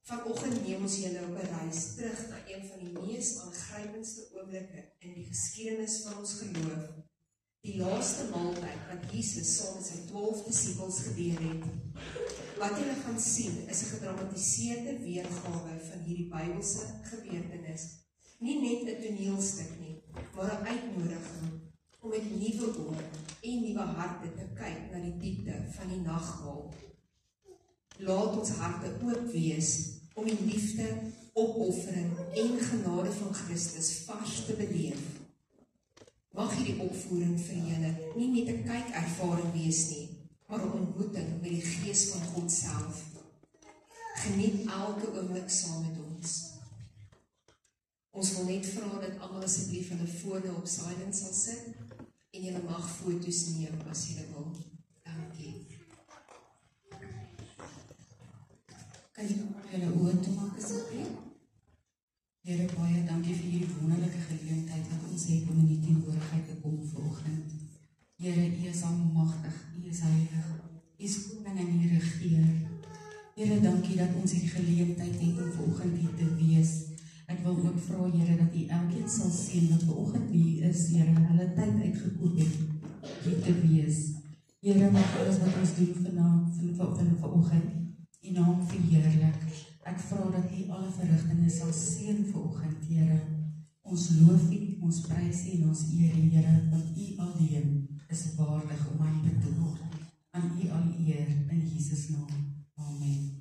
Vanoggend neem ons julle op 'n reis terug na een van die mees aangrypendste oomblikke in die geskiedenis van ons geloof. Die laaste maaltyd wat Jesus saam met sy 12 disippels gedeel het. Wat julle gaan sien is 'n gedramatiseerde weergawe van hierdie Bybelse gebeurtenis. Nie net 'n toneelstuk nie, maar 'n uitnodiging om met nuwe oë en nuwe harte te kyk na die diepte van die nagmaal. Laat ons harte oop wees om die liefde, opoffering en genade van Christus vars te beleef. Mag hierdie opvoering vir julle nie net 'n kykervaring wees nie, maar 'n ontmoeting met die Gees van God self. Geniet elke oomblik saam met ons. Ons wil net vra dat almal asseblief hulle fone op silent sal sit en julle mag foto's neem as julle wil. Dankie. Kan jy julle oë toemaak asseblief? Here, baie dankie vir hierdie wonderlike geleentheid wat ons het om in die teenwoordigheid te kom vanoggend. Here, U is almagtig, U is heilig, U is koning en U regeer. Here, dankie dat ons hierdie geleentheid het om vanoggend hier te wees. Ek wil ook vra, Here, dat U elkeen sal sien wat vanoggend hier is, Here, hulle tyd uitgekoop het hier te wees. Here, mag alles wat ons doen vanoggend U naam verheerlik. Ek vra dat U alle verrigtinge sal seën vanoggend, Here. Ons loof U, ons prys U en ons eer U, Here, want U alleen is waardig om aanbid te word. Aan U al eer in Jesus naam. Amen.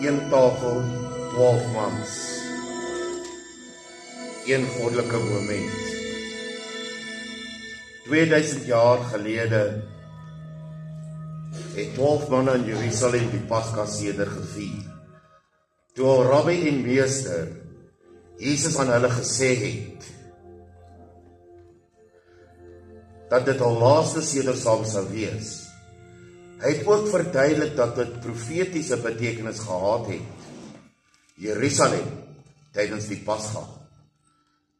Een tafel, 12 mans. Een goddelike moment. 2000 jaar gelede het 12 manne in Jerusalem die Paskaseder gevier. Toe al rabbi en meester Jesus aan hulle gesê het dat dit al laaste sedersaam sou wees. Hy het ook verduidelik dat dit profetiese betekenis gehad het. Jerusalem tydens die Pasga.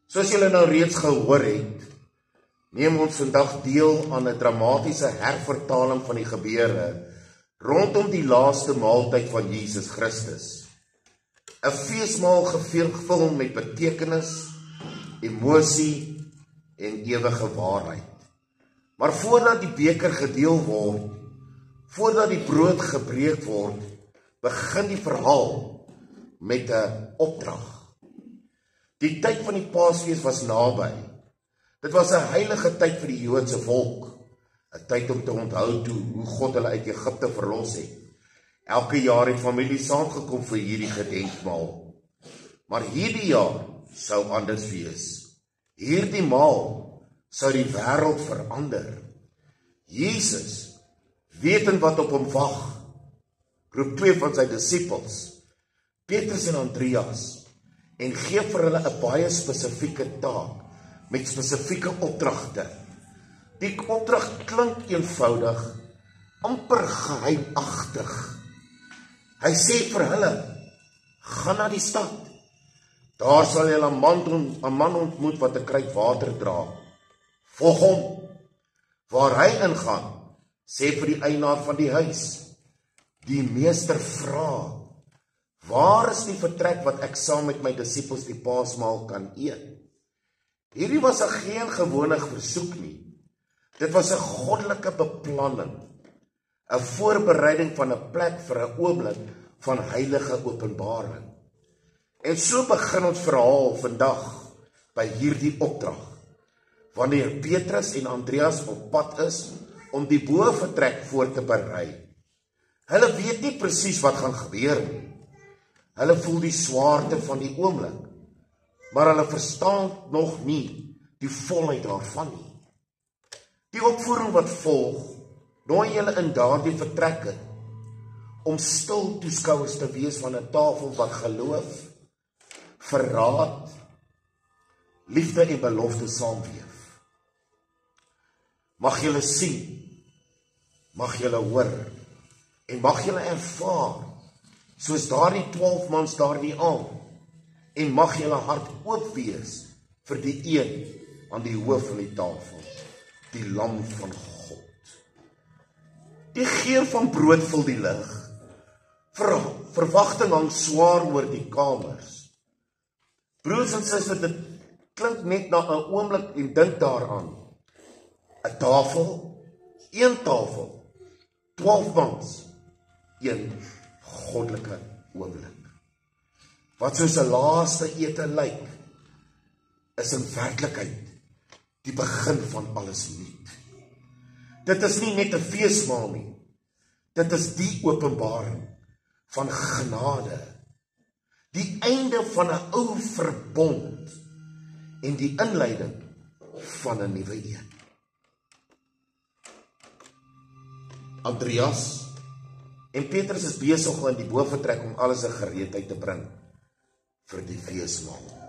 Soos julle nou reeds gehoor het, neem ons vandag deel aan 'n dramatiese hervertaling van die gebeure rondom die laaste maaltyd van Jesus Christus. 'n Feesmaal gevul met betekenis, emosie en ewige waarheid. Maar voordat die beker gedeel word, voordat die brood gebreek word, begin die verhaal met 'n opdrag. Die tyd van die Paasfees was naby. Dit was 'n heilige tyd vir die Joodse volk, 'n tyd om te onthou hoe God hulle uit Egipte verlos het. Elke jaar het families saamgekom vir hierdie gedenkmaal. Maar hierdie jaar sou anders wees. Hierdie maal sou die wêreld verander. Jesus, wetend wat op hom wag, roep 2 van sy disippels, Petrus en Andreas, en gee vir hulle 'n baie spesifieke taak, met spesifieke opdragte. Die opdrag klink eenvoudig, amper geheimagtig. Hy sê vir hulle, gaan na die stad. Daar sal julle 'n man ontmoet wat 'n kruik water dra. Volg hom. Waar hy ingaan, sê vir die eienaar van die huis, die meester vra, waar is die vertrek wat ek saam met my disippels die Paasmaal kan eet? Hierdie was geen gewone versoek nie. Dit was 'n goddelike beplanning, 'n voorbereiding van 'n plek vir 'n oomblik van heilige openbaring. En so begin ons verhaal vandag by hierdie opdrag, wanneer Petrus en Andreas op pad is om die bovertrek voor te berei. Hulle weet nie presies wat gaan gebeur nie. Hulle voel die swaarte van die oomblik, maar hulle verstaan nog nie die volheid daarvan nie. Die opvoering wat volg, nooi julle in daardie vertrekke om stil toeskouers te wees van 'n tafel wat geloof, verraad, liefde en belofte saamweef. Mag julle sien, mag julle hoor en mag julle ervaar soos daardie 12 mans daardie aand, en mag julle hart oop wees vir die een aan die hoof van die tafel, die lam van God. Die geur van brood vul die lug. Verwagting hang swaar oor die kamers. Broers en susters, dit klink net na 'n oomblik en dink daaraan. 'n tafel, 1 tafel, 12 mans, 1 goddelike oomblik. Wat soos 'n laaste ete lyk, is in werklikheid die begin van alles nuut. Dit is nie net 'n feesmaal nie. Dit is die openbaring van genade, die einde van 'n ou verbond en die inleiding van 'n nuwe een. Andreas en Petrus is besig om in die bovertrek om alles in gereedheid te bring vir die feesmaal.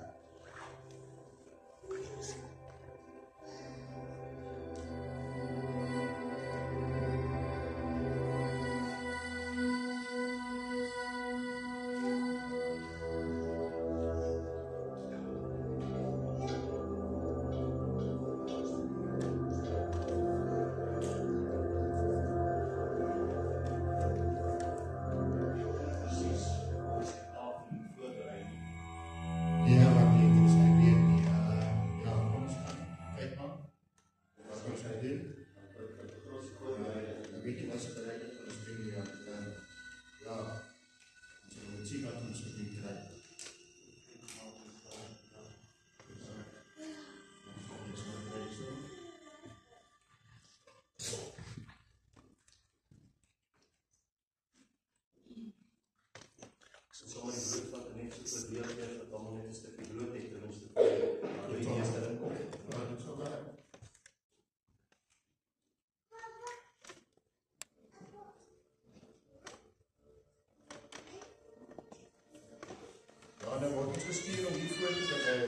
Dan word ons gestuur om hier voor te berei.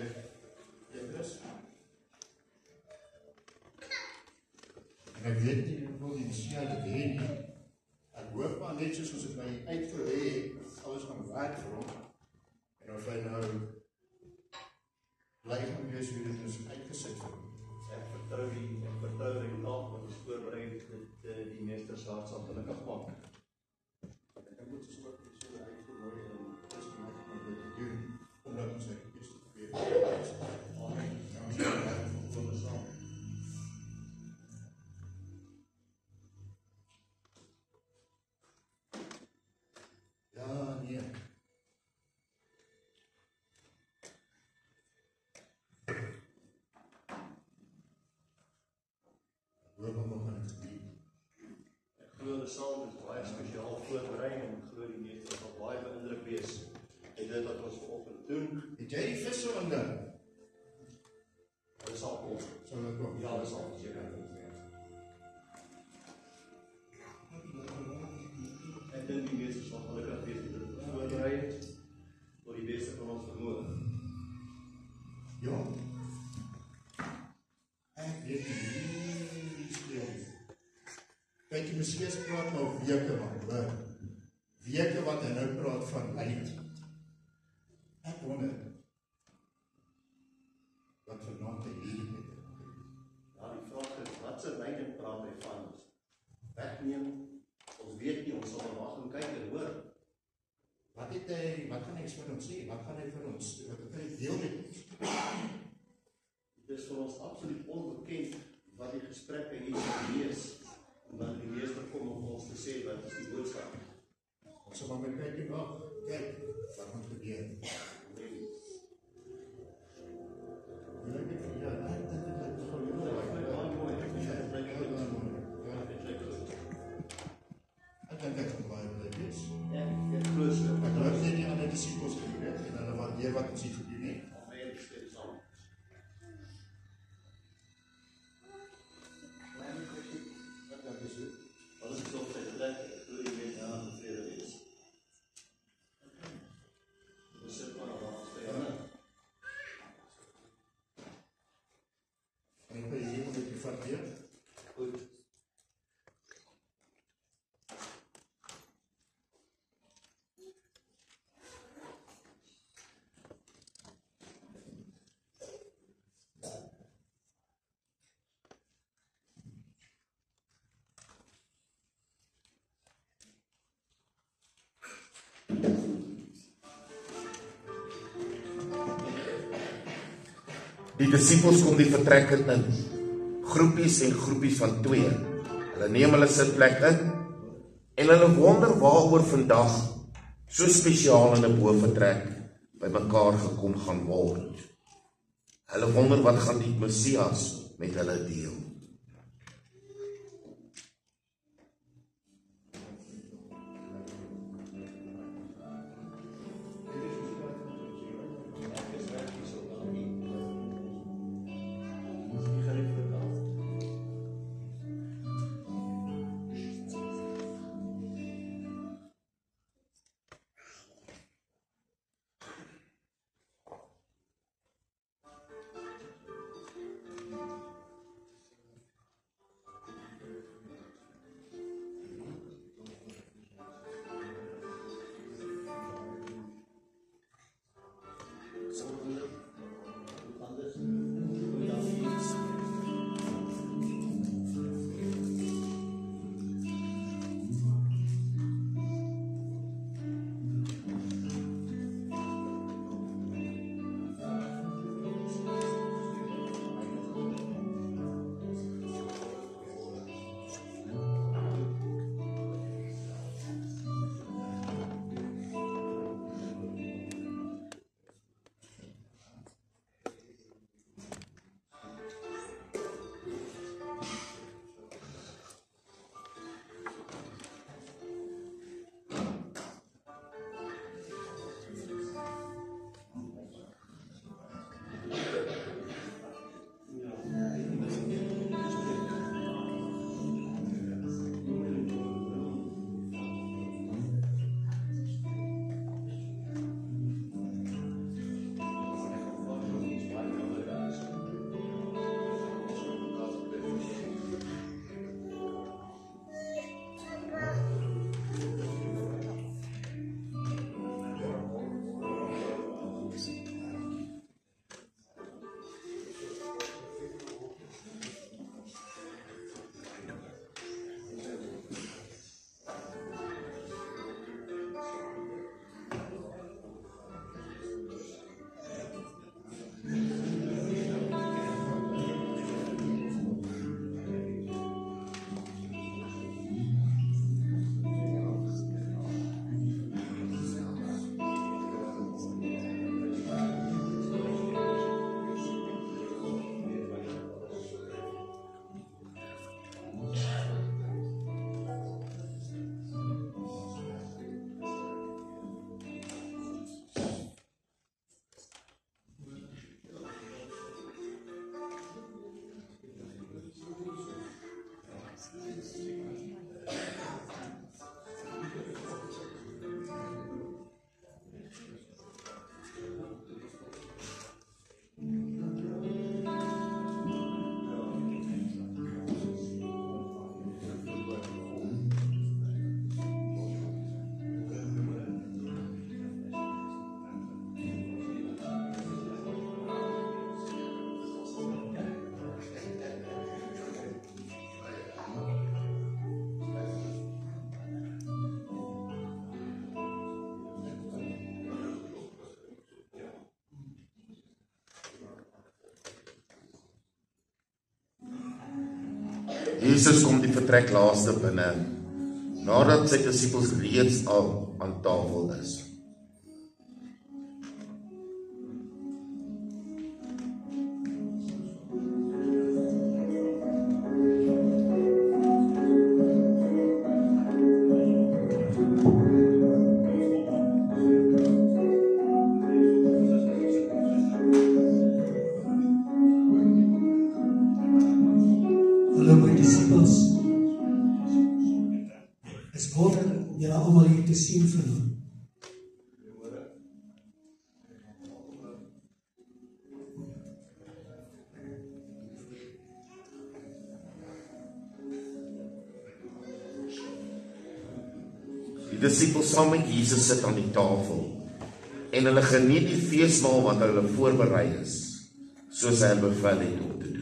Petrus. En ek weet nie hoeveel die Messia dit hê nie. Ek hoop maar net soos ons het my uitgelê het, alles gaan werk vir hom. En of hy nou bly gaan wees hoe dit ons uitgesit vir hom. Ek vertrou die naam wat ons voorberei dit die meester se hart sal gelukkig maak. Ek moet so wat so uitgerooi en testament om dit te doen, omdat ons ek kies te weet. Amen. Ons gaan saam. Ja, nee. Ek glo die saam is baie spesiaal voorberei en ek glo die meester sal baie beïndruk wees en dit wat ons vanoggend doen. Het jy die visse onder? Dit sal kom. Sal dit kom? Ja, dit sal seker. Ek dink die meester sal gelukkig wees met dit voorberei tot die beste van ons vermoë. Ja. Ek weet nie speel. Kyk, die Messias praat nou weke man, hoor. Weke wat hy nou praat van lyd. Ek wonder wat vanaand hy hier met hom. Ja, die vraag is, wat se lyding praat hy van ons? Wegneem, ons weet nie, ons sal maar wag en kyk en hoor. Wat kan hy vir ons sê? Wat gaan hy vir ons, wat kan hy deel met ons? Dit is vir ons absoluut onbekend wat die gesprekke hier sal wees, en dan die meester kom om ons te sê wat is die boodskap. Ons sal maar met kyk en kyk wat gaan gebeur. Ek dink dit gaan baie moeilik wees. Ek glo so. Ek glo net die ander disippels gedoen het en hulle waardeer wat ons hier gedoen het. Amen, ek sê dit saam. Alles is op sy plek, ek glo jy weet ja, tevrede wees. Ons sit maar aan ons vijande. En ek wil hier moet ek vat weer. Goed. Die disippels kom die vertrek in, groepies en groepies van 2. Hulle neem hulle sitplekke en hulle wonder waaroor vandag so spesiaal in 'n bovertrek by mekaar gekom gaan word. Hulle wonder wat gaan die Messias met hulle deel. Jesus kom die vertrek laaste binne, nadat sy disippels reeds al aan tafel is. Hallo my disciples. Is God julle almal hier te sien vanaand? Die disippels saam met Jesus sit aan die tafel en hulle geniet die feesmaal wat hulle voorberei is, soos hy hulle bevel het om te doen.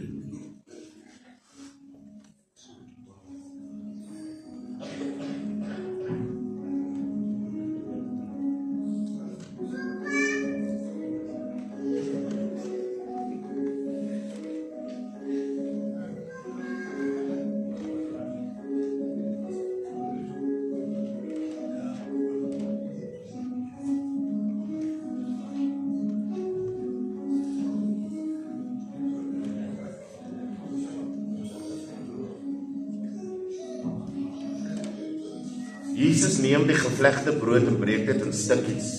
Jesus neem die gevlegte brood en breek dit in stukkies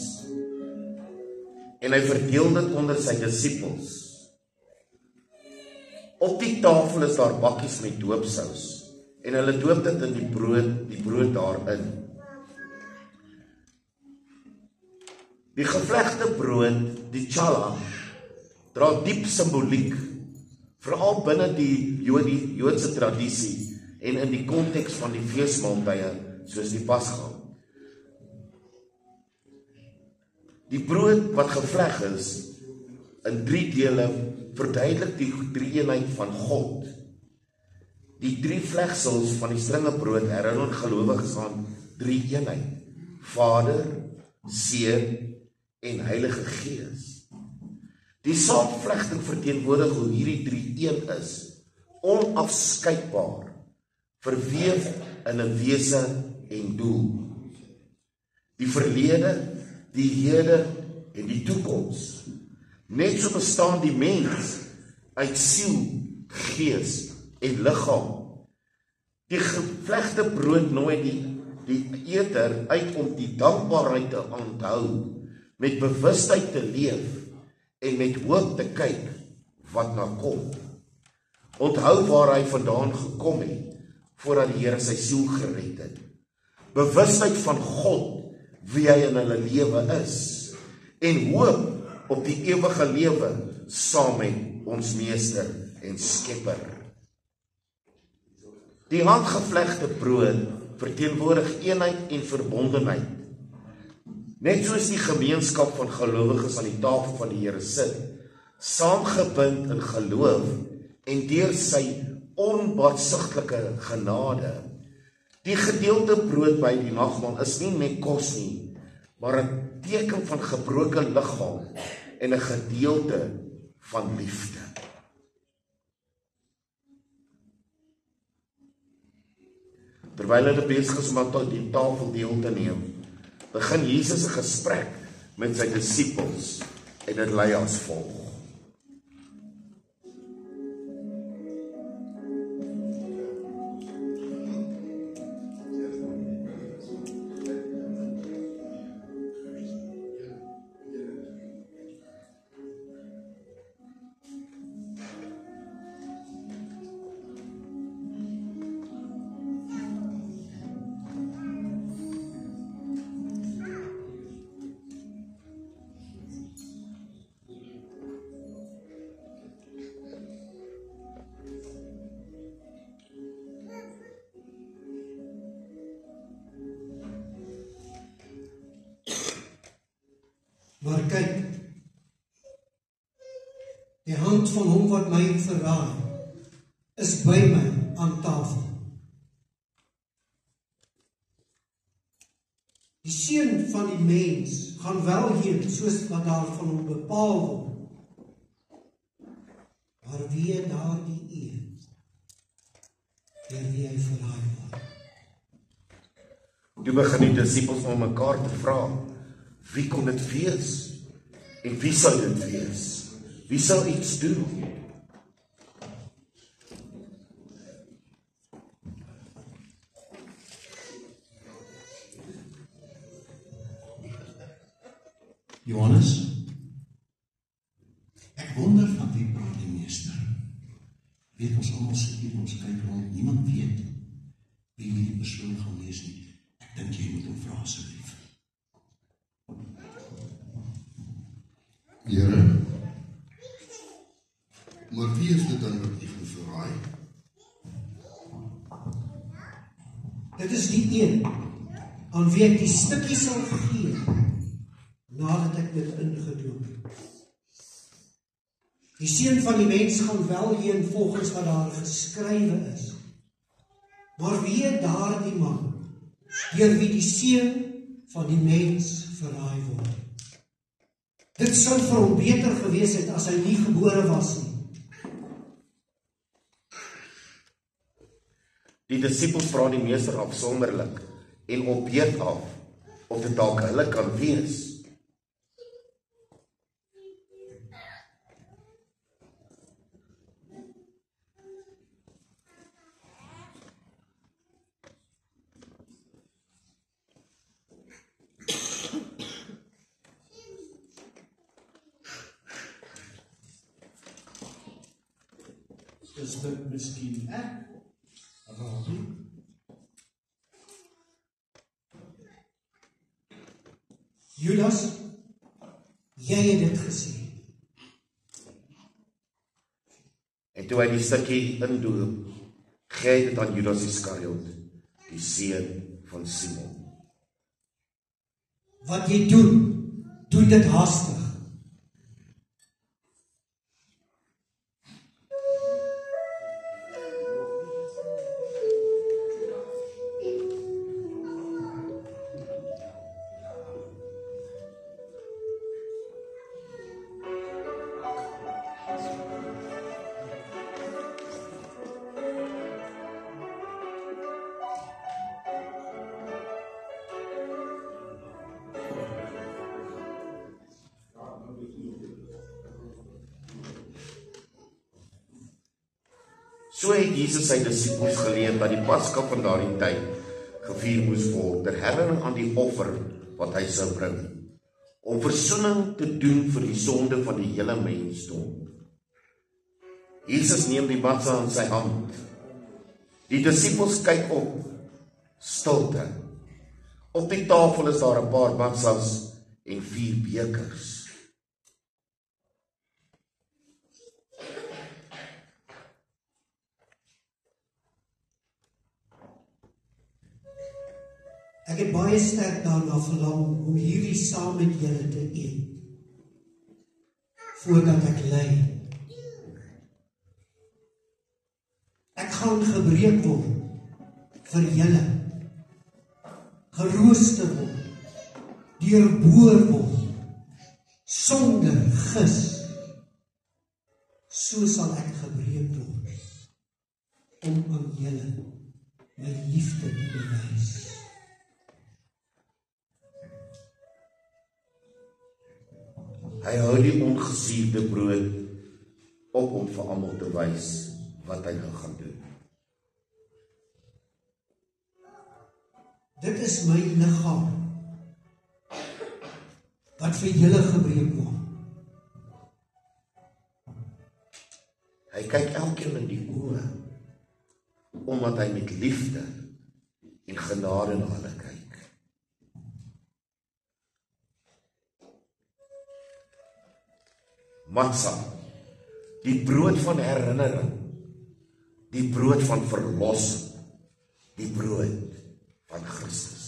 en hy verdeel dit onder sy disippels. Op die tafel is daar bakkies met doopsous en hulle doop dit in die brood daarin. Die gevlegte brood, die challah, dra diep simboliek, veral binne die Joodse tradisie en in die konteks van die feesmaaltye soos die Pasga. Die brood wat gevleg is in 3 dele verduidelik die drie-eenheid van God. Die 3 vlegsels van die stringe brood herinner gelowiges aan drie-eenheid: Vader, Seun en Heilige Gees. Die saamvlegting verteenwoordig hoe hierdie 3 een is, onafskeidbaar, verweef in 'n wese en doel. Die verlede, die hede en die toekoms. Net so bestaan die mens uit siel, gees en liggaam. Die gevlegte brood nooi die eter uit om die dankbaarheid te onthou, met bewustheid te leef en met hoop te kyk wat na kom. Onthou waar hy vandaan gekom het, voordat die Here sy siel gered het. Bewustheid van God, wie hy in hulle lewe is, en hoop op die ewige lewe saam met ons Meester en Skepper. Die handgevlegte brood verteenwoordig eenheid en verbondenheid. Net soos die gemeenskap van gelowiges aan die tafel van die Here sit, saamgebind in geloof en deur sy onbaatsigtelike genade. Die gedeelde brood by die nagmaal is nie net kos nie, maar 'n teken van gebroke liggaam en 'n gedeelte van liefde. Terwyl hulle besig is om aan die tafel deel te neem, begin Jesus 'n gesprek met sy disippels en dit lei as volg. Maar kyk, die hand van hom wat my verraai, is by my aan tafel. Die seun van die mens gaan wel heen, soos wat daar van hom bepaal word. Maar wie daardie een? deur wie hy verraai word. Toe begin die disippels om mekaar te vra, wie kon dit wees? En wie sou dit wees? Wie sou iets doen? Johannes, ek wonder van wie praat die meester. Weet ons almal sit hier, ons kyk rond, niemand weet wie hierdie persoon gaan wees nie. Ek dink jy moet hom vra asseblief. Here, maar wie is dit dan wat jy gaan verraai? Dit is die een aan wie ek die stukkie sal gee nadat ek dit ingedoop het. Die seun van die mens gaan wel heen volgens wat daar geskrywe is. Maar wie daardie man, deur wie die seun van die mens verraai word? Dit sou vir hom beter gewees het as hy nie gebore was nie. Die disippels vra die meester afsonderlik en op beurt af of dit dalk hulle kan wees. Is dit miskien ek? Rabbi? Judas, jy het dit gesê. En toe hy die stukkie indoop, gee hy dit aan Judas Iskariot, die seun van Simon. Wat jy doen, doen dit haastig. So het Jesus sy disippels geleer dat die Paska van daardie tyd gevier moes word, ter herinnering aan die offer wat hy sou bring, om versoening te doen vir die sonde van die hele mensdom. Jesus neem die matsa in sy hand. Die disippels kyk op, stilte. Op die tafel is daar 'n paar matsas en 4 bekers. Ek het baie sterk daarna verlang om hierdie saam met julle te eet, voordat ek ly. Ek gaan gebreek word vir julle, gerooster word, deurboor word, sonder gis. So sal ek gebreek word, om aan julle my liefde te bewys. Hy hou die ongesuurde brood op om vir almal te wys wat hy nou gaan doen. Dit is my liggaam wat vir julle gebreek word. Hy kyk elkeen in die oë, omdat hy met liefde en genade na hulle kyk. Matsa, die brood van herinnering, die brood van verlossing, die brood van Christus.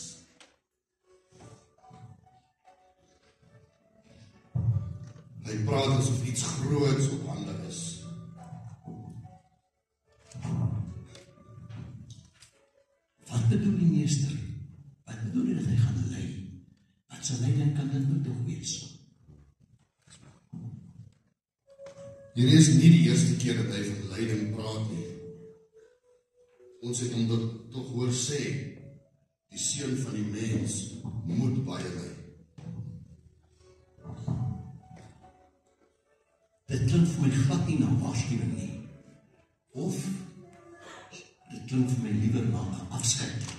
Hy praat asof iets groots op hande is. Wat bedoel die meester? Wat bedoel hy dat hy gaan ly? Wat sy lyding kan dit nou toch wees? Hierdie is nie die eerste keer dat hy van lyding praat nie. Ons het hom dit tog hoor sê, die seun van die mens moet baie ly. Dit klink vir my glad nie na waarskuwing nie. Of dit klink vir my liewer na 'n afskeid.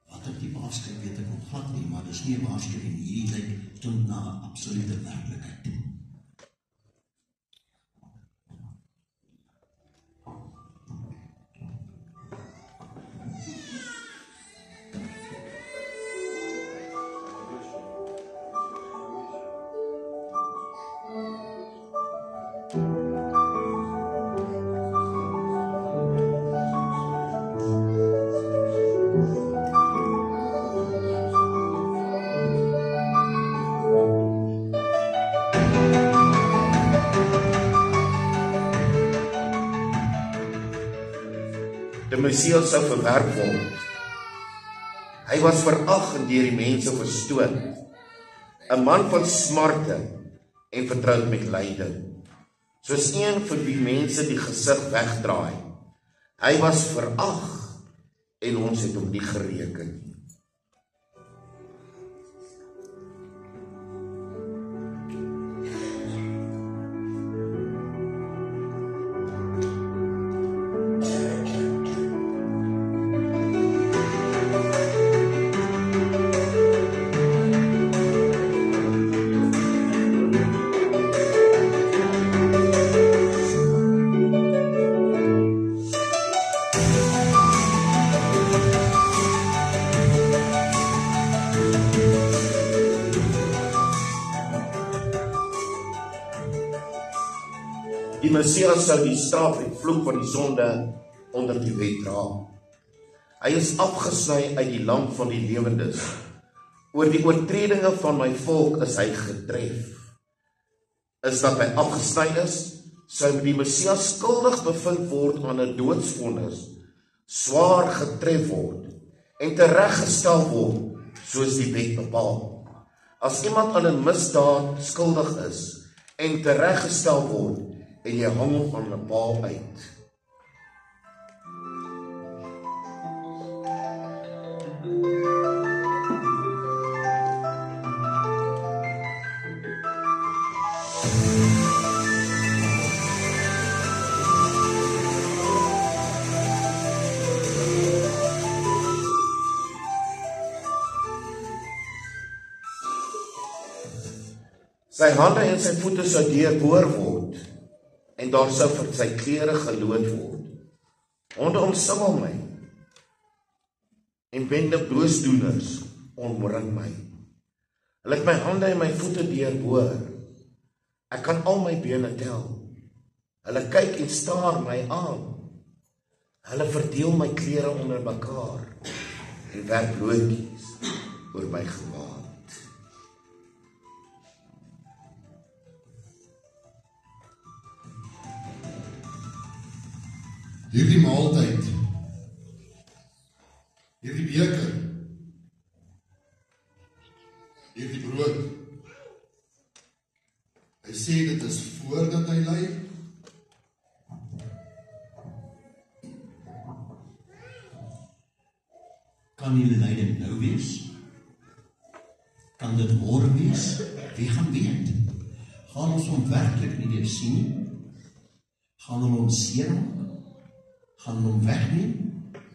Wat ek die waarskuwing weet ek nog glad nie, maar dis nie 'n waarskuwing. Hierdie klink na 'n absolute werklikheid. Die Messias sou verwerp word. Hy was verag en deur die mense verstoot. 'n Man van smarte en vertroud met lyding. Soos een vir wie mense die gesig wegdraai. Hy was verag en ons het hom nie gereken nie. Die Messias sou die straf en vloek van die sonde onder die wet dra. Hy is afgesny uit die land van die lewendes. Oor die oortredinge van my volk is hy getref. Is dat hy afgesny is, sou die Messias skuldig bevind word aan 'n doodsvonnis, swaar getref word en tereggestel word soos die wet bepaal. As iemand aan 'n misdaad skuldig is en tereggestel word, en jy hang hom van 'n paal uit. Sy hande en sy voete sou deurboor word, en daar sou vir sy klere geloot word. Honde omsingel my, en bende boosdoeners omring my. Hulle het my hande en my voete deurboor. Ek kan al my bene tel. Hulle kyk en staar my aan. Hulle verdeel my klere onder mekaar en werp loodjies oor my gewaad. Hierdie maaltyd, hierdie beker, hierdie brood. Hy sê dit is voordat hy ly. Kan die lyding nou wees? Kan dit môre wees? Wie gaan weet? Gaan ons hom werklik nie weer sien nie? Gaan hulle hom seermaak? Gaan hom wegneem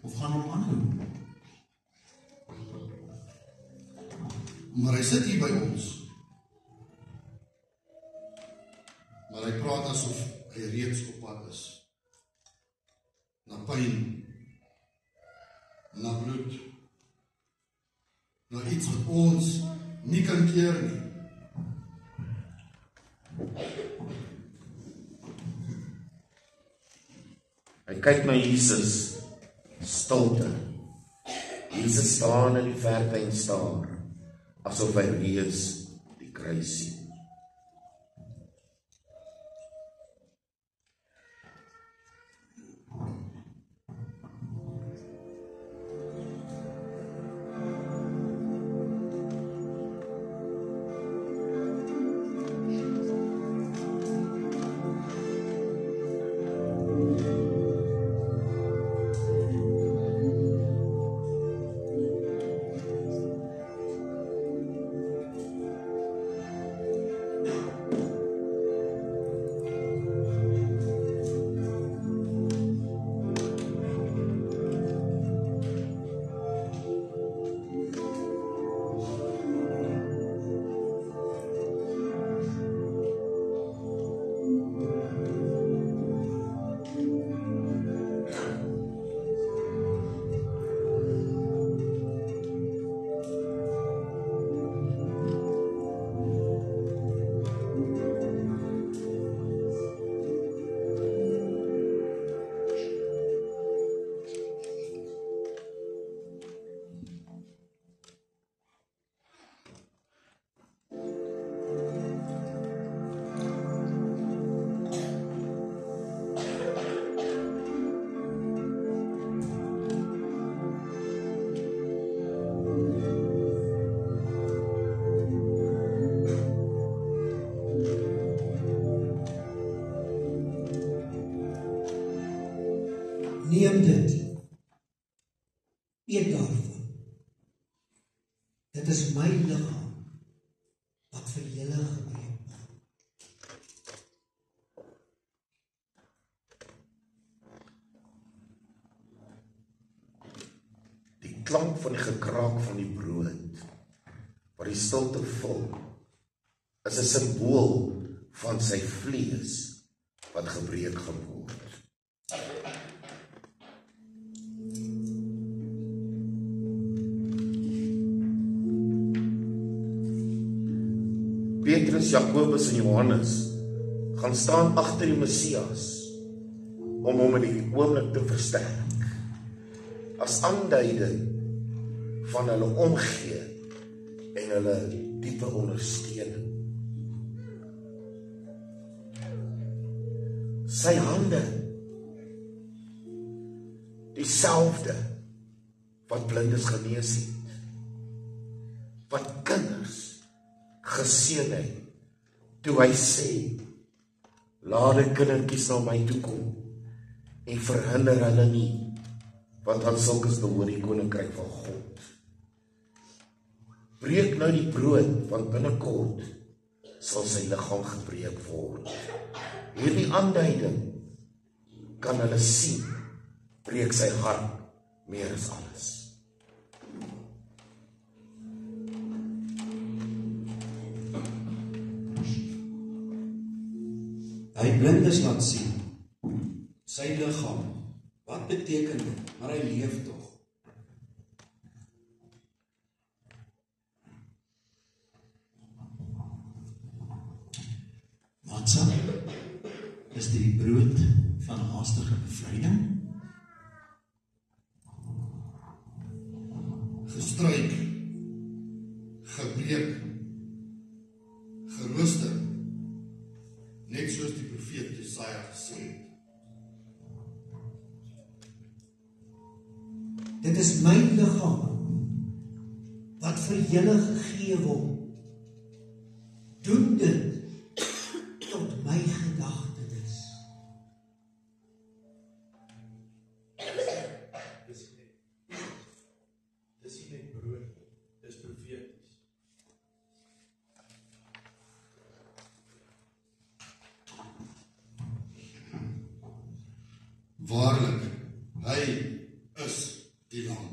of gaan hom aanhou? Maar hy sit hier by ons. Maar hy praat asof hy reeds op pad is. Na pyn, na bloed, na iets wat ons nie kan keer nie. Hy kyk na Jesus, stilte. Jesus staan in die verte en staar, asof hy reeds die kruis sien. Neem dit. Eet daarvan. Dit is my liggaam wat vir julle gebreek word. Die klank van die gekraak van die brood, wat die stilte vul, is 'n simbool van sy vlees wat gebreek gaan word. Petrus, Jakobus en Johannes gaan staan agter die Messias om hom in die oomblik te versterk, as aanduiding van hulle omgee en hulle diepe ondersteuning. Sy hande, dieselfde wat blindes genees het, wat kinders geseën het, toe hy sê, laat die kindertjies na my toe kom, en verhinder hulle nie, want aan sulkes behoort die koninkryk van God. Breek nou die brood, want binnekort sal sy liggaam gebreek word. Hierdie aanduiding kan hulle sien, breek sy hart meer as alles. Hy blindes laat sien, sy liggaam, wat beteken dit, maar hy leef tog. Matsa is die brood van haastige bevryding. Gestryk, gebreek, gerooster, net soos die profeet Jesaja gesê het. Dit is my liggaam wat vir julle gegee word. Doen dit tot my gedagtenis. Dis nie net brood, dis profeties. Waarlik, hy is die lam.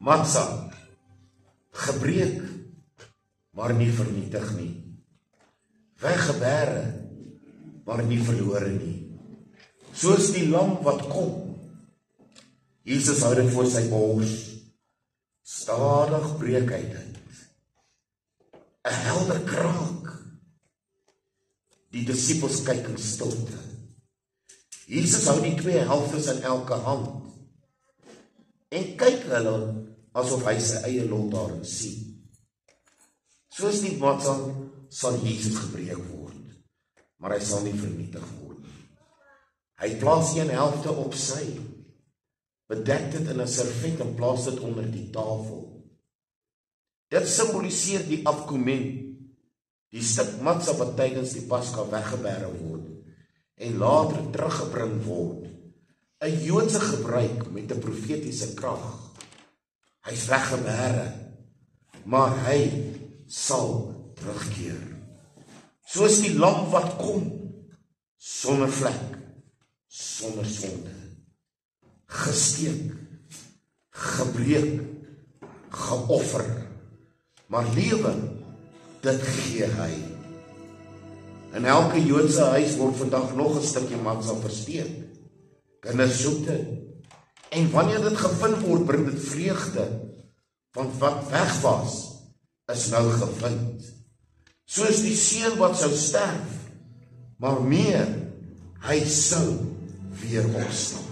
Matsa, gebreek, maar nie vernietig nie. Weggebere, maar nie verlore nie. Soos die lam wat kom. Jesus hou dit voor sy bors. Stadig breek hy dit. 'n helder kraak. Die disippels kyk in stilte. Jesus hou die twee helftes in elke hand. En kyk hulle asof hy sy eie lot daarin sien. Soos die matsa sal Jesus gebreek word, maar hy sal nie vernietig word nie. Hy plaas een helfte op sy, bedek dit in 'n servet en plaas dit onder die tafel. Dit simboliseer die afkomend, die stuk matsa wat tydens die Pasga weggebere word en later teruggebring word. 'n Joodse gebruik met 'n profetiese krag. Hy's weggebere, maar hy sal terugkeer. Soos die lam wat kom, sonder vlek, sonder sonde. Gesteek, gebreek, geoffer, maar lewe, dit gee hy. In elke Joodse huis word vandag nog 'n stukkie matsa versteek. Kinders soek dit. En wanneer dit gevind word, bring dit vreugde, want wat weg was, is nou gevind. Soos die seun wat sou sterf, maar meer, hy sou weer opstaan.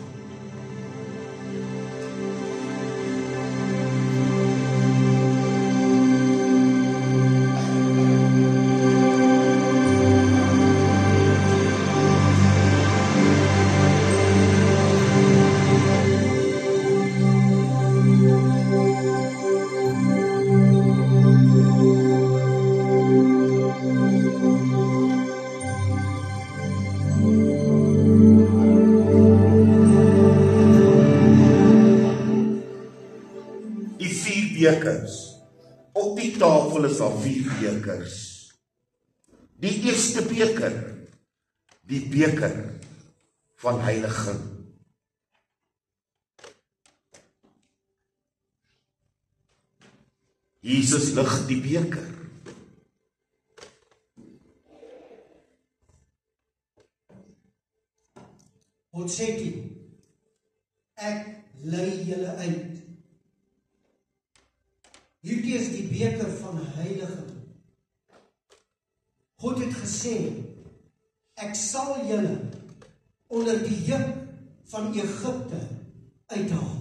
Bekers. Op die tafel is daar 4 bekers. Die eerste beker, die beker van heiliging. Jesus lig die beker. Wat sê hy? Ek lei julle uit. Hierdie is die beker van heiliging. God het gesê, ek sal julle onder die juk van Egipte uithaal.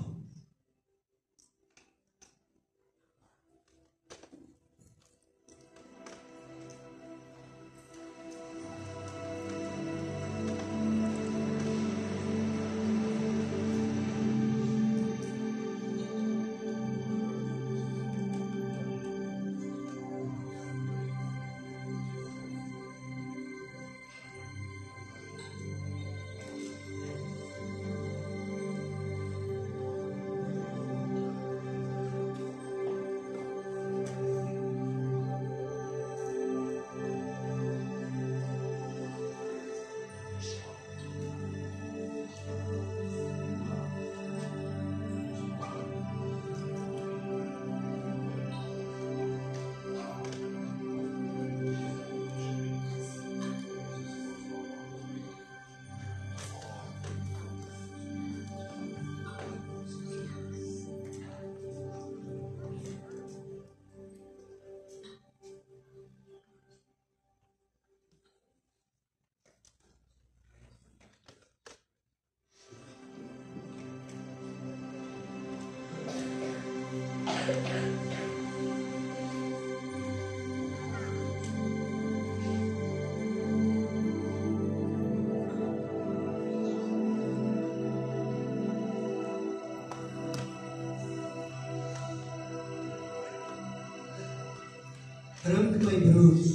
Drink my broers.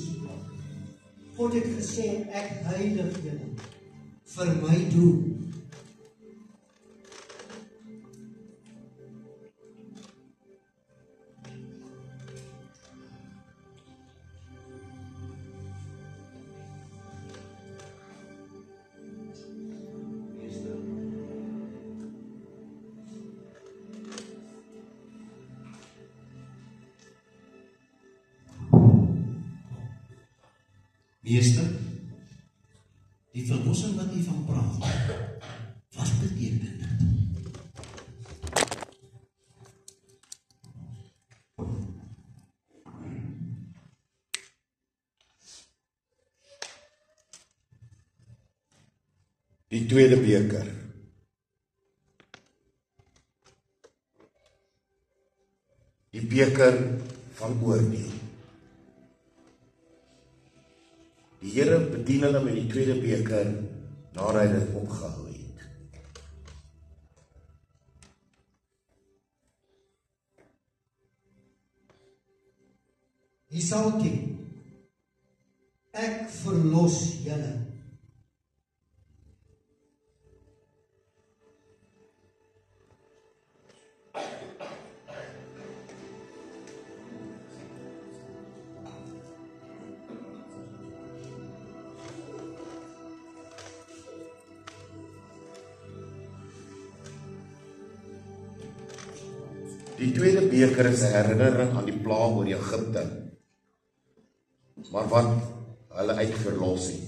God het gesê ek heilig julle vir my doel. Meester, die verlossing wat u van praat, wat beteken dit? Die tweede beker. Die beker van oordeel. Die Here bedien hulle met die tweede beker nadat hy dit opgehou het. Isakie, ek verlos julle. Die tweede beker is 'n herinnering aan die plaag oor Egipte, maar wat hulle uitverlos het.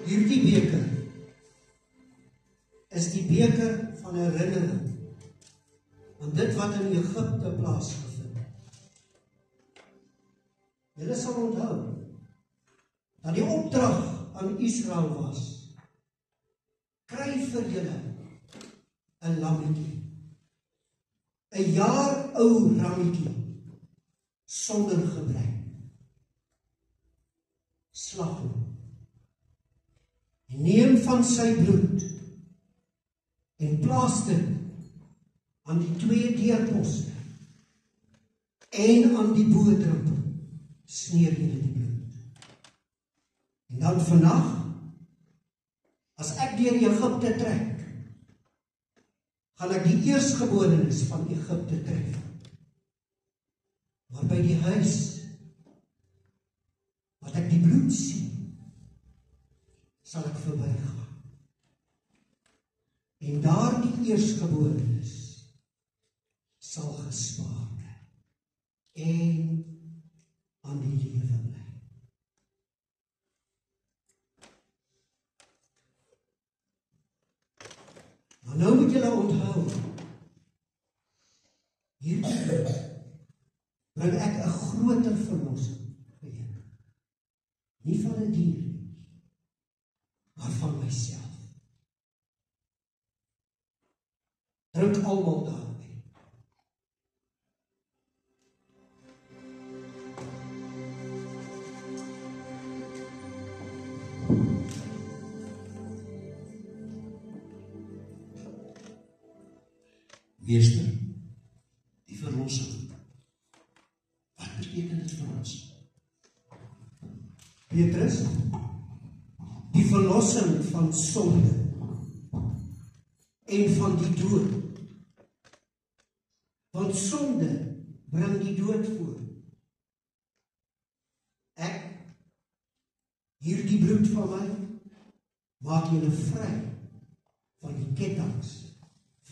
Hierdie beker is die beker van herinnering aan dit wat in Egipte plaasgevind het. Julle sal onthou dat die opdrag aan Israel was: kry vir julle 'n lammetjie, 'n jaar ou rammetjie sonder gebrek. Slag hom. En neem van sy bloed en plaas dit aan die 2 deurposte en aan die bodruppel. Sneer julle die bloed. En dan vannag, as ek deur Egipte trek, gaan ek die eerstgeborenes van Egipte tref. Maar by die huis wat ek die bloed sien, sal ek verbygaan. En daar die eerstgeborenes sal gespaar en aan die lewe bly. Maar nou moet julle onthou, hierdie bring ek 'n groter verlossing vir julle. Nie van 'n dier nie, maar van myself. Druk almal daarby. Meester, die verlossing, wat beteken dit vir ons? Petrus, die verlossing van sonde en van die dood. Want sonde bring die dood voor. Ek, hierdie bloed van my, maak julle vry van die kettinge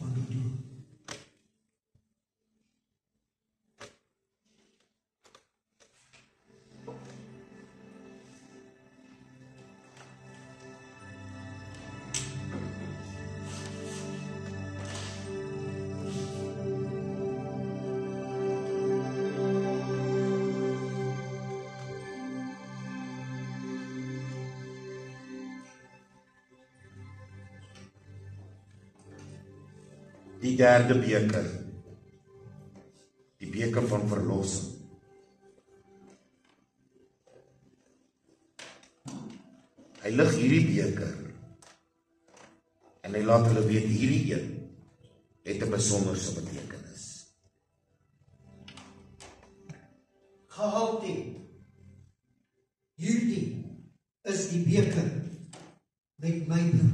van die dood. Die derde beker, die beker van verlossing. Hy lig hierdie beker en hy laat hulle weet hierdie een het 'n besonderse betekenis. Gehalte, hierdie is die beker met my bloed.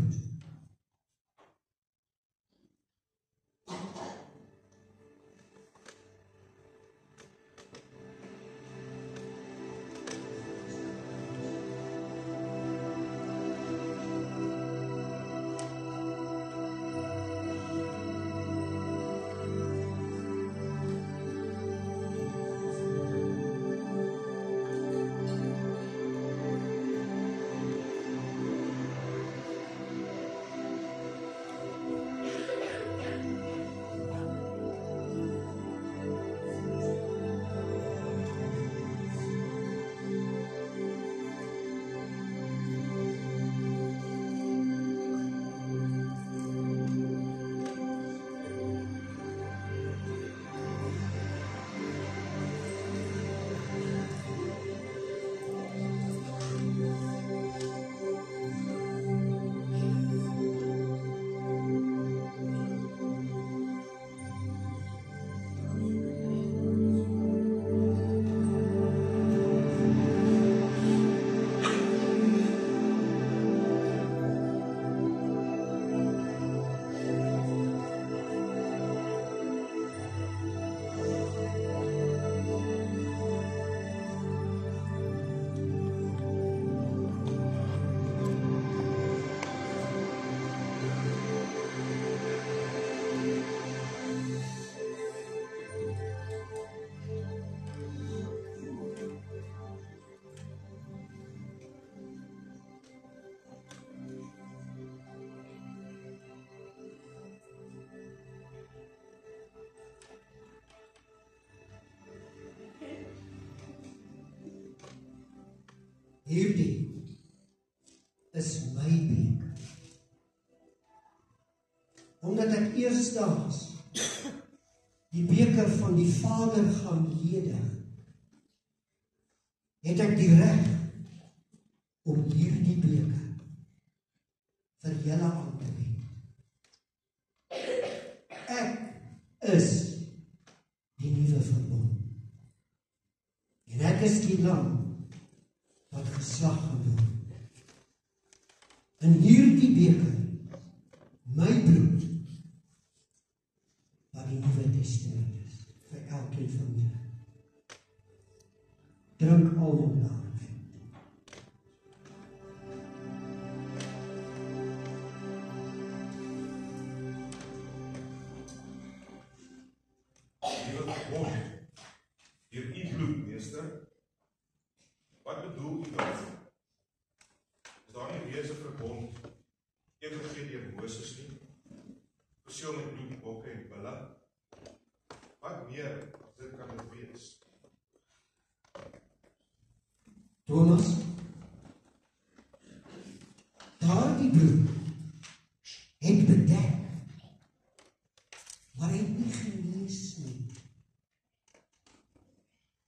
Hierdie is my beker. Omdat ek eersdaags die beker van die Vader gaan ledig, het ek die reg om hierdie beker vir julle aan te bied. Ek is die nuwe verbond. En ek is die lam wat geslag gaan word. In hierdie beker, my bloed, wat die Nuwe Testament is, vir elkeen van julle. Drink almal daarvan. Nuwe verbond, deur u bloed, meester. Wat bedoel u daarmee? Is daar nie reeds 'n verbond gegee deur Moses nie? Perseel met bloed, bokke en bulle. Wat meer as dit kan dit wees? Thomas, daardie bloed het bedek, maar het nie genees nie.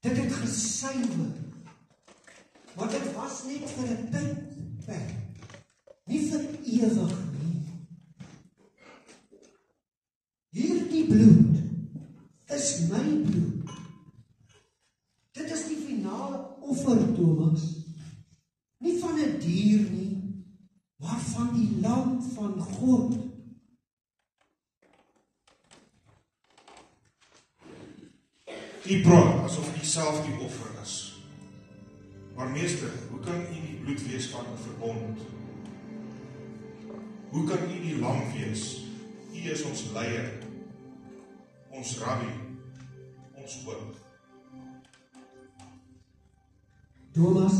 Dit het gesuiwer, maar dit was net vir 'n tydperk, nie vir ewig nie. Hierdie bloed is my bloed. Dit is die finale offer, Thomas. Nie van 'n dier nie, maar van die lam van God. U praat asof u self die offer is. Maar meester, hoe kan u die bloed wees van 'n verbond? Hoe kan u die lam wees? U is ons leier, ons rabbi, ons hoop. Thomas,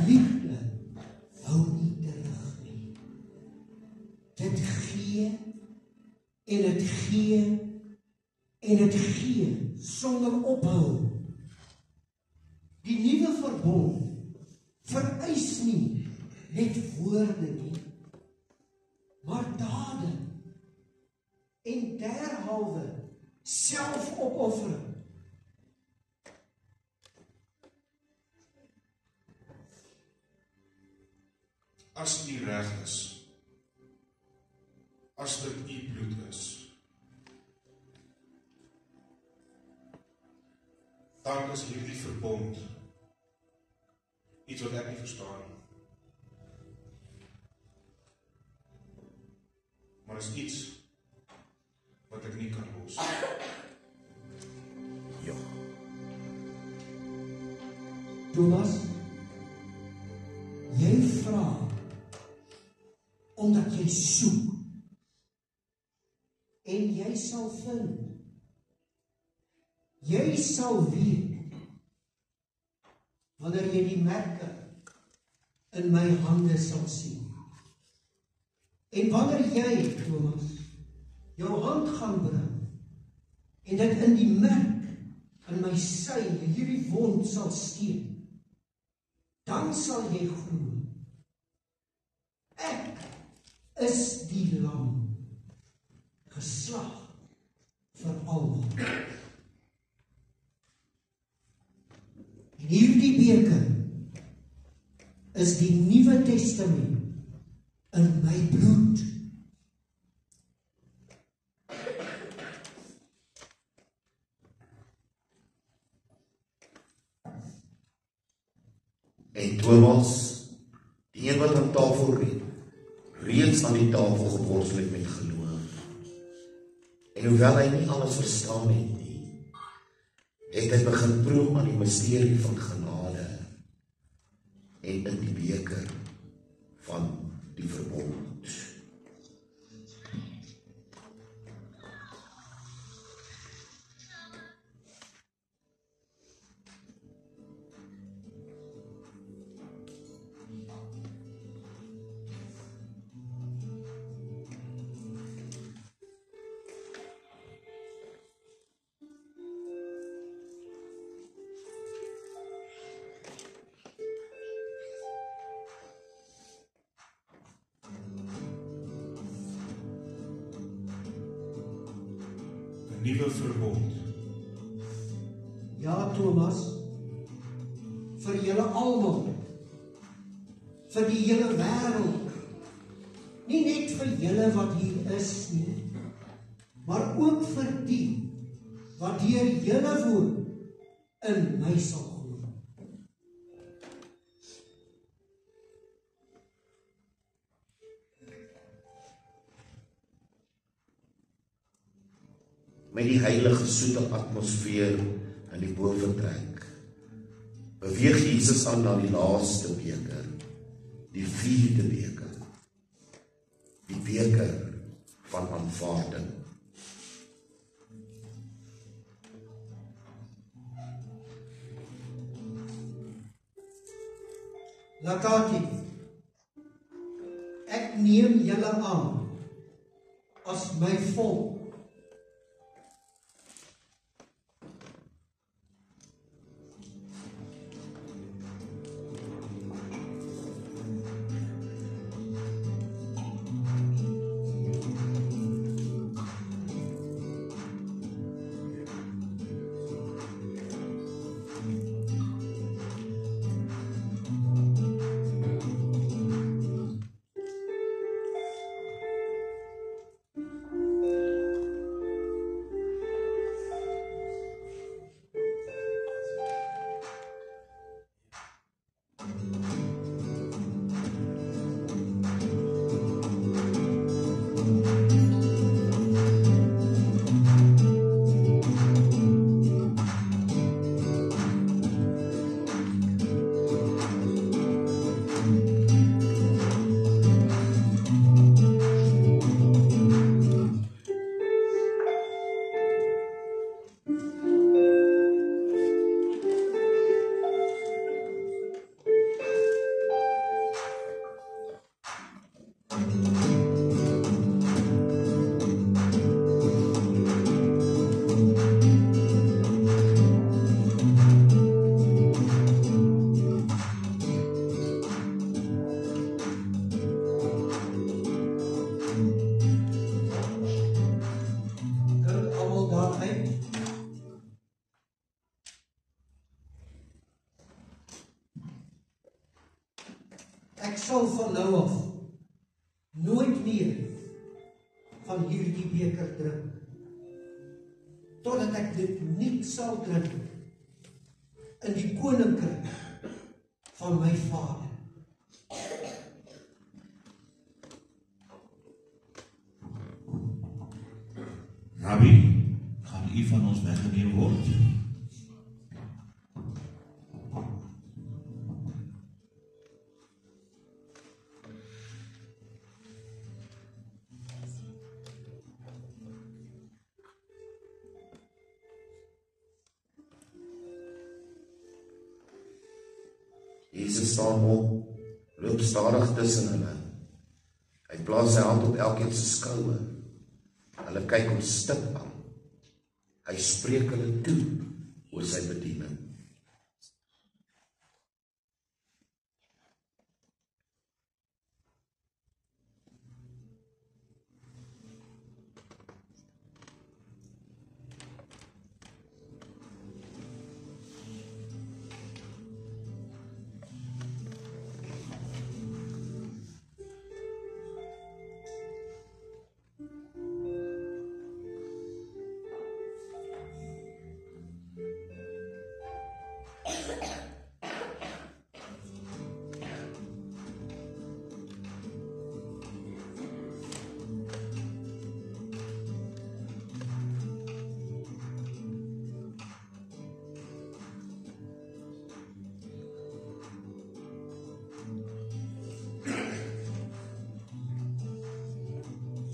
liefde hou nie terug nie. Dit gee en dit gee en dit gee sonder ophou. Die nuwe verbond vereis nie net woorde nie, maar dade en derhalwe selfopoffering. As u reg is, as dit u bloed is, dan is hierdie verbond iets wat ek nie verstaan nie. Maar is iets wat ek nie kan los. Ja. Thomas, jy vra omdat jy soek en jy sal vind. Jy sal weet wanneer jy die merke in my hande sal sien. En wanneer jy, Thomas, jou hand gaan bring en dit in die merk in my sy, hierdie wond sal steek, dan sal jy glo. Ek is die lam, geslag vir almal. En hierdie beker is die Nuwe Testament in my bloed. En Thomas, die een wat aan tafel reeds aan die tafel geborstel het met geloof. En hoewel hy nie alles verstaan het nie, het hy begin proe aan die misterie van genade en in die beker van die verbond. 'n nuwe verbond. Ja, Thomas, vir julle almal, vir die hele wêreld, nie net vir julle wat hier is nie, maar ook vir die wat deur julle woord in my sal glo. Met die heilige soete atmosfeer in die boventrek, beweeg Jesus aan na die laaste beker, die 4de beker, die beker van aanvaarding. Lakati, ek neem julle aan as my volk. Ek sal van nou af nooit meer van hierdie beker drink, totdat ek dit nie sal drink in die koninkryk van my Vader. Rabbi, gaan u van ons weggeneem word? Jesus staan op, loop stadig tussen hulle. Hy plaas sy hand op elkeen se skouer. Hulle kyk hom stik aan. Hy spreek hulle toe oor sy bediening.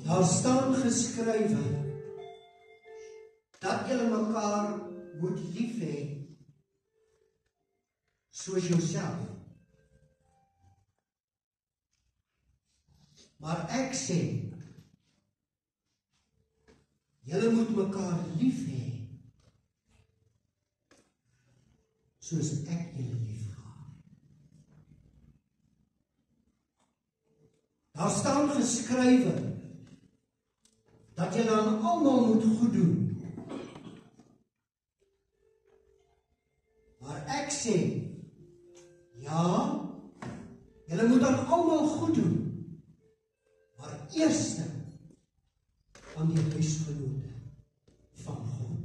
Daar staan geskrywe dat julle mekaar moet lief hê soos jouself. Maar ek sê, julle moet mekaar lief hê soos ek julle liefgehad. Daar staan geskrywe dat julle aan almal moet goed doen Maar ek sê, ja, julle moet aan almal goed doen, maar eerste aan die huisgenote van God.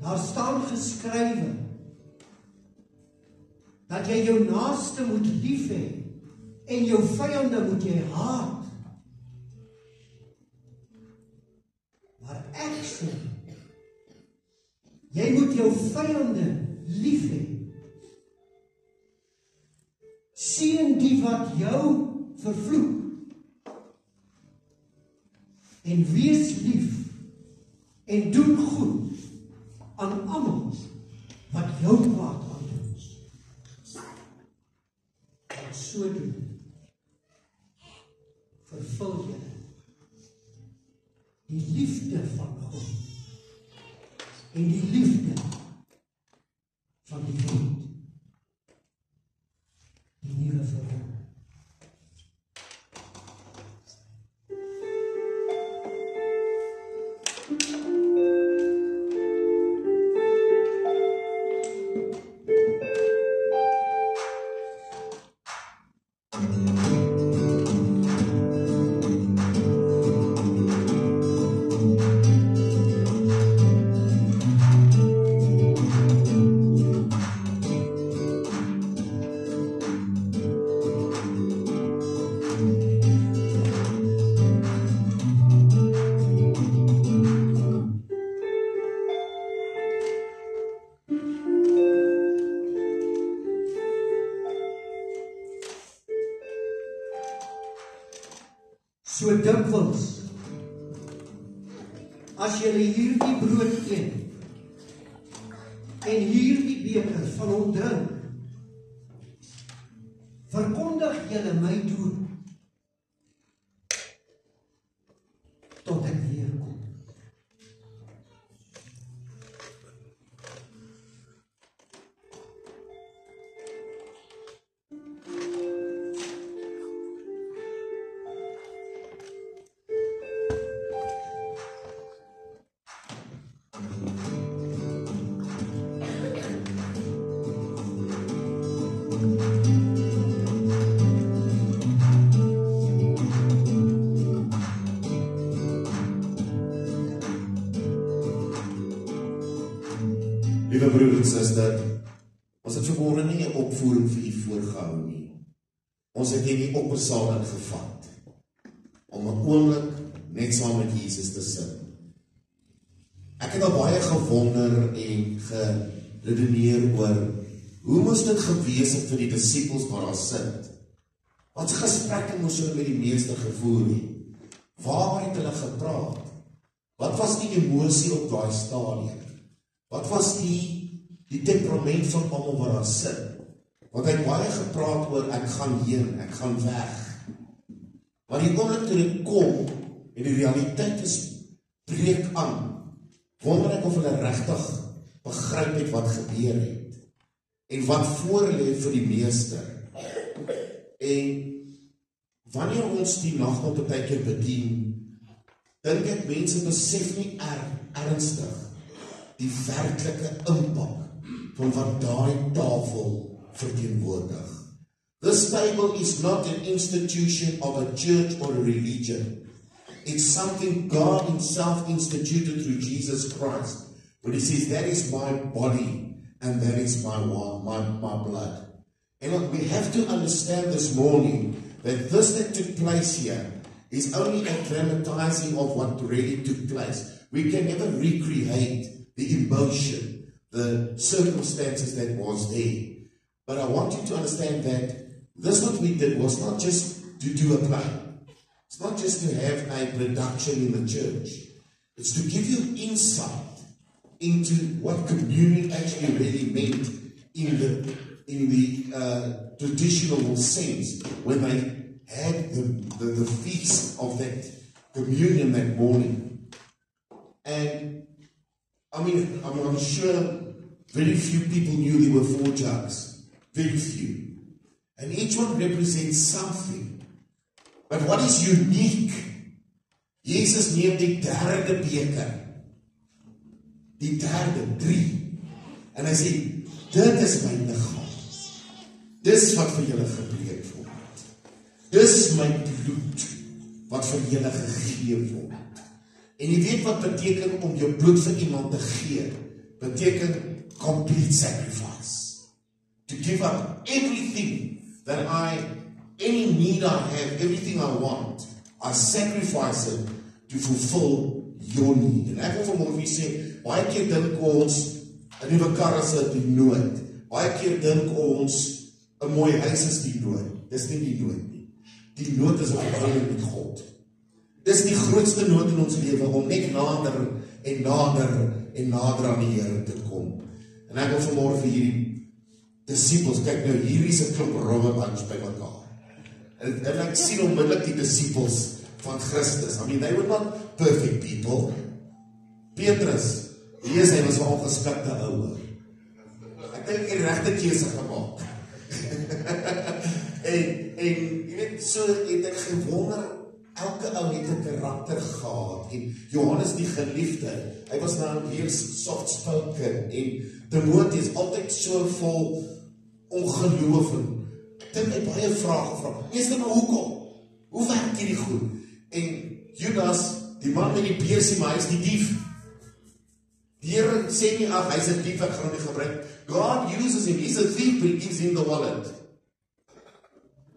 Daar staan geskrywe dat jy jou naaste moet lief hê en jou vyande moet jy haat. Maar ek sê, jy moet jou vyande lief hê. Seën die wat jou vervloek. En wees lief en doen goed aan almal wat jou kwaad aandoen. En so doen, vervul jy die liefde van God en die liefde van die wet. Die nuwe verbond. So dikwels, as julle hierdie brood eet en hierdie beker van hom drink, verkondig julle my dood tot ek weer kom. Liewe broer en suster, ons het vanmôre nie 'n opvoering vir u voorgehou nie. Ons het hierdie oppersaal ingevat om 'n oomblik net saam met Jesus te sit. Ek het al baie gewonder en geredeneer oor hoe moes dit gewees het vir die disippels waar daar sit? Wat gesprekke moes hulle met die meester gevoer het? Waaroor het hulle gepraat? Wat was die emosie op daai stadium? Wat was die temperament van almal waar daar sit? Want hy het baie gepraat oor ek gaan heen, ek gaan weg. Maar die oomblik toe dit kom en die realiteit is breek aan, wonder ek of hulle regtig begryp het wat gebeur het en wat voorlê vir die meester. En wanneer ons die nagmaal baie keer bedien, dink ek mense besef nie ernstig die werklike impak van wat daai tafel verteenwoordig. This table is not an institution of a church or a religion. It's something God himself instituted through Jesus Christ. When he says, that is my body and that is my blood. And look, we have to understand this morning that this that took place here is only a dramatizing of what really took place. We can never recreate the emotion, the circumstances that was there. But I want you to understand that this what we did was not just to do a play. It's not just to have a production in the church. It's to give you insight into what communion actually really meant in the traditional sense when they had the feast of that communion that morning. And I mean, I'm sure very few people knew there were 4 jugs. Very few. And each one represents something. But what is unique Jesus neem die derde beker, die derde, 3, en hy sê, dit is my liggaam, dis wat vir julle gebreek word, dis my bloed, wat vir julle gegee word, en jy weet wat beteken om jou bloed vir iemand te gee, beteken complete sacrifice, to give up everything that any need I have, everything I want, I sacrifice it to fulfill your need. En ek wil vanmorgen vir sê, baie keer dink ons, 'n nuwe kar is die nood. Baie keer dink ons, 'n mooi huis is die nood. Dis nie die nood nie. Die nood is 'n verhouding met God. Dis die grootste nood in ons lewe, om net nader en nader en nader aan die Here te kom. En ek wil vanmorgen vir hierdie disciples, kyk nou, hier is 'n klomp robberbands by mekaar. En ek sien onmiddellik die disciples van Christus. I mean, they were not perfect people. Petrus, lees hy was 'n ongeskikte ouer. Ek dink hy regte keuse gemaak. en jy weet, so het ek gewonder, elke ou het 'n karakter gehad. En Johannes die geliefde, hy was nou weer soft spoken, en Timoteus altyd so vol ongeloof, en ek dink hy baie vrae gevra. Meester, maar hoekom? Hoe werk hierdie goed? En Judas, die man met die beersie, maar hy is die dief. Die Here sê nie, ag, hy's 'n dief, ek gaan hom nie gebruik. God uses him, he's a thief, but he gives him the wallet.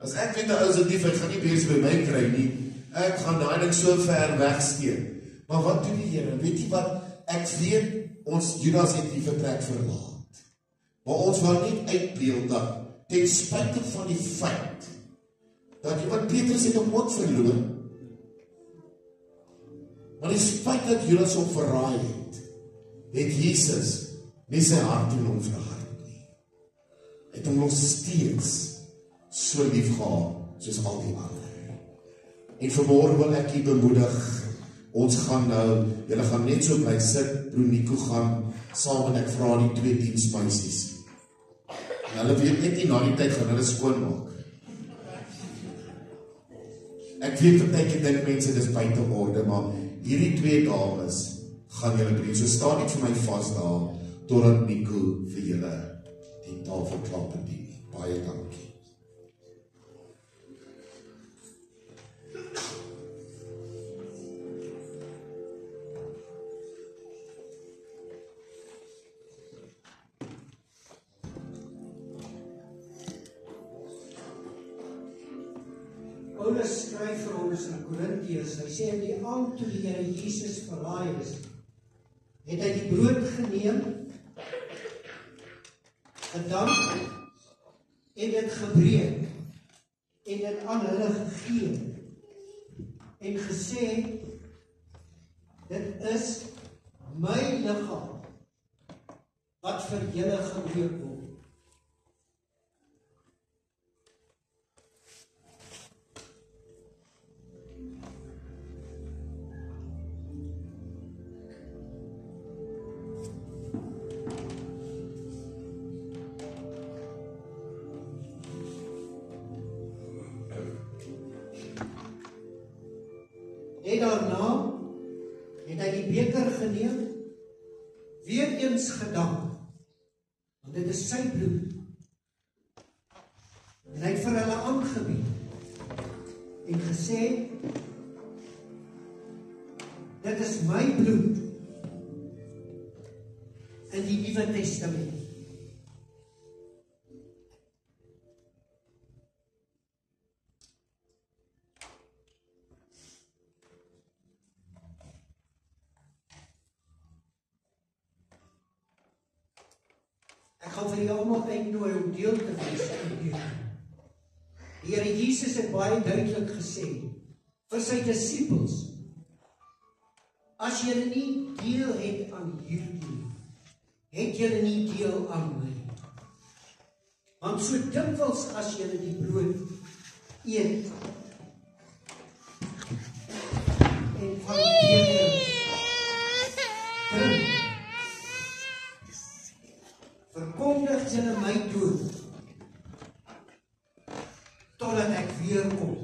As ek weet 'n ou is 'n dief, ek gaan nie beersie by my kry nie, ek gaan daai ding so ver wegsteek. Maar wat doen die Here? Weet jy wat? Ek weet, ons Judas het die vertrek verlaat. Maar ons wil nie uitbeeld dat, ten spyte van die feit, dat iemand Petrus het hom ook verloor, maar die spyt dat Judas hom verraai het Jesus nie sy hart in hom verhard nie. Het hom nog steeds so lief gehad, soos al die ander. En vanmorgen wil ek hier bemoedig, ons gaan nou, julle gaan net so bly sit, broer Nico gaan saam, en ek vra die 2 diensmeisies. En hulle weet net nie, na die tyd gaan hulle skoonmaak. Ek weet partykeer dink mense dis buite orde, maar hierdie 2 dames gaan julle doen. So staan net vir my vas daar, totdat Nico vir julle die tafelklap bedien. Baie dankie. Paulus skryf vir ons in Korintiërs, hy sê in die aand toe die Here Jesus verraai is, het hy die brood geneem, gedank en dit gebreek en dit aan hulle gegee en gesê, dit is my liggaam wat vir julle gebreek word. En daarna het hy die beker geneem, weer eens gedank, want dit is sy bloed. En hy het vir hulle aangebied en gesê, dit is my bloed in die Nuwe Testament. Ek gaan vir julle almal uitnooi om deel te wees aan hierdie. Die Here Jesus het baie duidelik gesê vir sy disippels: as julle nie deel het aan hierdie, het julle nie deel aan my. Want so dikwels as julle die brood eet en van die beker drink, verkondig julle my dood totdat ek weer kom.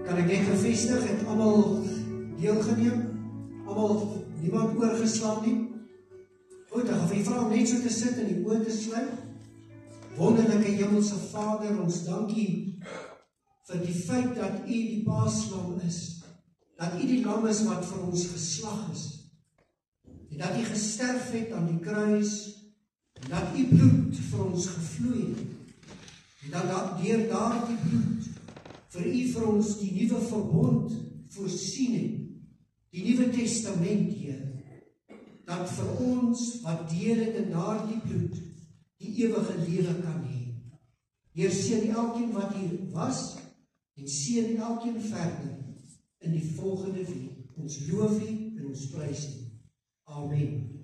Kan ek net bevestig, het almal deelgeneem? Almal, niemand oorgeslaan nie? Goed, dan gaan vir die vrou net so te sit en die oë te sluit. Wonderlike Hemelse Vader, ons dankie vir die feit dat U die Paaslam is. Dat U die lam is wat vir ons geslag is. En dat U gesterf het aan die kruis. En dat U bloed vir ons gevloei het. En dat deur daardie bloed vir U vir ons die nuwe verbond voorsien het, die Nuwe Testament, Heer, dat vir ons wat deel het in daardie bloed, die ewige lewe kan hê. Heer, seën elkeen wat hier was, en seën elkeen verder in die volgende week. Ons loof U en ons prys U. Amen.